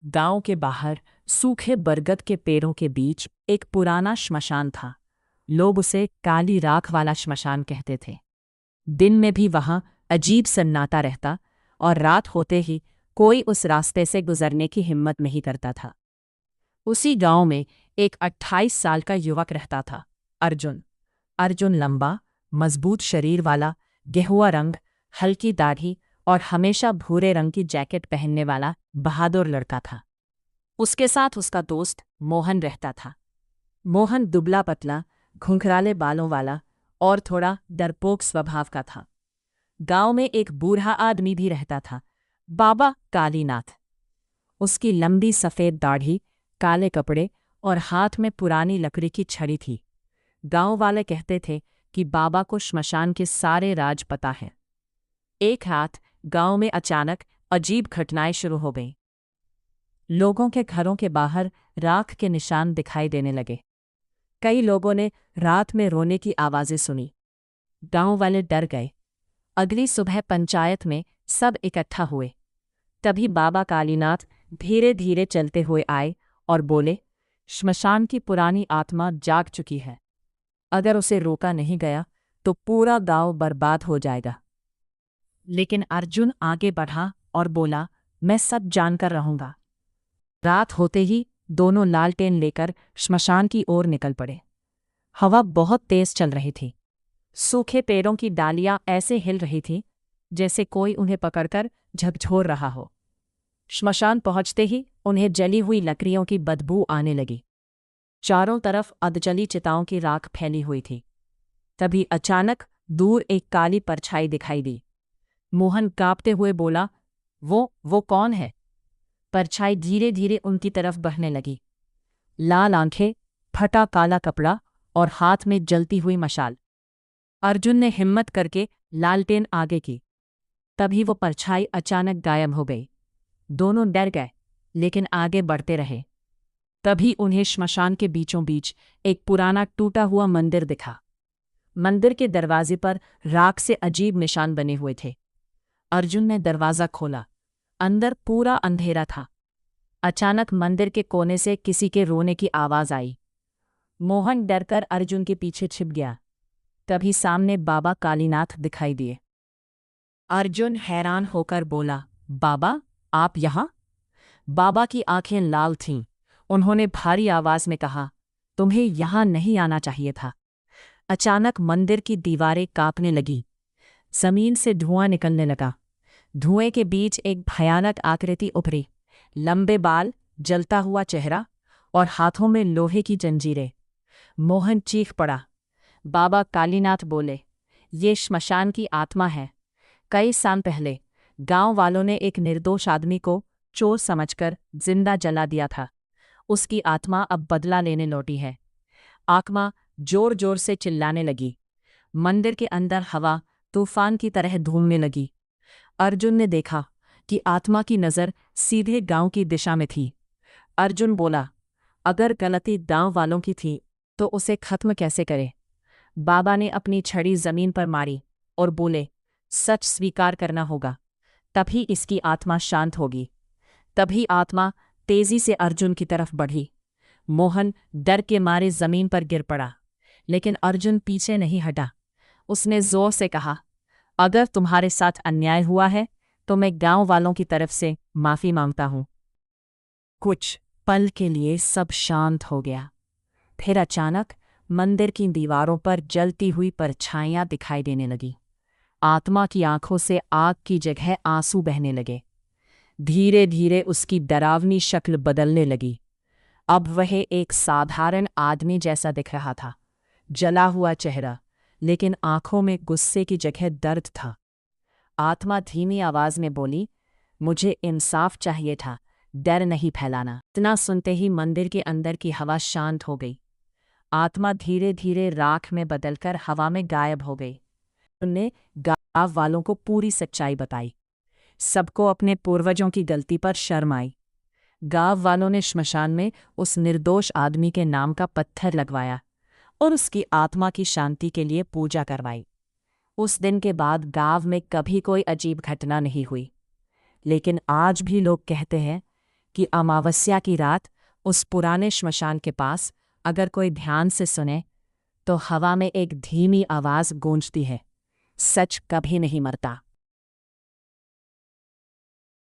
गांव के बाहर सूखे बरगद के पेड़ों के बीच एक पुराना श्मशान था। लोग उसे काली राख वाला श्मशान कहते थे। दिन में भी वहां अजीब सन्नाटा रहता और रात होते ही कोई उस रास्ते से गुजरने की हिम्मत नहीं करता था। उसी गांव में एक 28 साल का युवक रहता था, अर्जुन। अर्जुन लंबा, मजबूत शरीर वाला, गेहुआ रंग, हल्की दाढ़ी और हमेशा भूरे रंग की जैकेट पहनने वाला बहादुर लड़का था। उसके साथ उसका दोस्त मोहन रहता था। मोहन दुबला पतला, घुंघराले बालों वाला और थोड़ा डरपोक स्वभाव का था। गांव में एक बूढ़ा आदमी भी रहता था, बाबा कालीनाथ। उसकी लंबी सफ़ेद दाढ़ी, काले कपड़े और हाथ में पुरानी लकड़ी की छड़ी थी। गांव वाले कहते थे कि बाबा को श्मशान के सारे राज पता है। एक रात गांव में अचानक अजीब घटनाएं शुरू हो गईं। लोगों के घरों के बाहर राख के निशान दिखाई देने लगे। कई लोगों ने रात में रोने की आवाज़ें सुनी। गांव वाले डर गए। अगली सुबह पंचायत में सब इकट्ठा हुए। तभी बाबा कालीनाथ धीरे धीरे चलते हुए आए और बोले, श्मशान की पुरानी आत्मा जाग चुकी है। अगर उसे रोका नहीं गया तो पूरा गांव बर्बाद हो जाएगा। लेकिन अर्जुन आगे बढ़ा और बोला, मैं सब जानकर रहूंगा। रात होते ही दोनों लालटेन लेकर श्मशान की ओर निकल पड़े। हवा बहुत तेज चल रही थी। सूखे पेड़ों की डालियां ऐसे हिल रही थीं जैसे कोई उन्हें पकड़कर झकझोर रहा हो। श्मशान पहुंचते ही उन्हें जली हुई लकड़ियों की बदबू आने लगी। चारों तरफ अधजली चिताओं की राख फैली हुई थी। तभी अचानक दूर एक काली परछाई दिखाई दी। मोहन कांपते हुए बोला, वो कौन है? परछाई धीरे धीरे उनकी तरफ बढ़ने लगी। लाल आंखें, फटा काला कपड़ा और हाथ में जलती हुई मशाल। अर्जुन ने हिम्मत करके लालटेन आगे की। तभी वो परछाई अचानक गायब हो गई। दोनों डर गए, लेकिन आगे बढ़ते रहे। तभी उन्हें श्मशान के बीचों बीच एक पुराना टूटा हुआ मंदिर दिखा। मंदिर के दरवाजे पर राख से अजीब निशान बने हुए थे। अर्जुन ने दरवाज़ा खोला। अंदर पूरा अंधेरा था। अचानक मंदिर के कोने से किसी के रोने की आवाज़ आई। मोहन डरकर अर्जुन के पीछे छिप गया। तभी सामने बाबा कालीनाथ दिखाई दिए। अर्जुन हैरान होकर बोला, बाबा, आप यहाँ? बाबा की आंखें लाल थीं। उन्होंने भारी आवाज़ में कहा, तुम्हें यहाँ नहीं आना चाहिए था। अचानक मंदिर की दीवारें कांपने लगीं। जमीन से धुआं निकलने लगा। धुएं के बीच एक भयानक आकृति उभरी। लंबे बाल, जलता हुआ चेहरा और हाथों में लोहे की जंजीरें। मोहन चीख पड़ा। बाबा कालीनाथ बोले, ये श्मशान की आत्मा है। कई साल पहले गांव वालों ने एक निर्दोष आदमी को चोर समझकर जिंदा जला दिया था। उसकी आत्मा अब बदला लेने लौटी है। आत्मा जोर जोर से चिल्लाने लगी। मंदिर के अंदर हवा तूफान की तरह धूमने लगी। अर्जुन ने देखा कि आत्मा की नज़र सीधे गांव की दिशा में थी। अर्जुन बोला, अगर गलती गांव वालों की थी तो उसे खत्म कैसे करे? बाबा ने अपनी छड़ी जमीन पर मारी और बोले, सच स्वीकार करना होगा, तभी इसकी आत्मा शांत होगी। तभी आत्मा तेजी से अर्जुन की तरफ बढ़ी। मोहन डर के मारे जमीन पर गिर पड़ा, लेकिन अर्जुन पीछे नहीं हटा। उसने जोर से कहा, अगर तुम्हारे साथ अन्याय हुआ है तो मैं गांव वालों की तरफ से माफ़ी मांगता हूं। कुछ पल के लिए सब शांत हो गया। फिर अचानक मंदिर की दीवारों पर जलती हुई परछाइयां दिखाई देने लगी। आत्मा की आंखों से आग की जगह आंसू बहने लगे। धीरे धीरे उसकी डरावनी शक्ल बदलने लगी। अब वह एक साधारण आदमी जैसा दिख रहा था। जला हुआ चेहरा, लेकिन आंखों में गुस्से की जगह दर्द था। आत्मा धीमी आवाज में बोली, मुझे इंसाफ चाहिए था, डर नहीं फैलाना। इतना सुनते ही मंदिर के अंदर की हवा शांत हो गई। आत्मा धीरे धीरे राख में बदलकर हवा में गायब हो गई। उनने गांव वालों को पूरी सच्चाई बताई। सबको अपने पूर्वजों की गलती पर शर्म आई। गांव वालों ने श्मशान में उस निर्दोष आदमी के नाम का पत्थर लगवाया और उसकी आत्मा की शांति के लिए पूजा करवाई। उस दिन के बाद गांव में कभी कोई अजीब घटना नहीं हुई। लेकिन आज भी लोग कहते हैं कि अमावस्या की रात उस पुराने श्मशान के पास अगर कोई ध्यान से सुने तो हवा में एक धीमी आवाज़ गूंजती है, सच कभी नहीं मरता।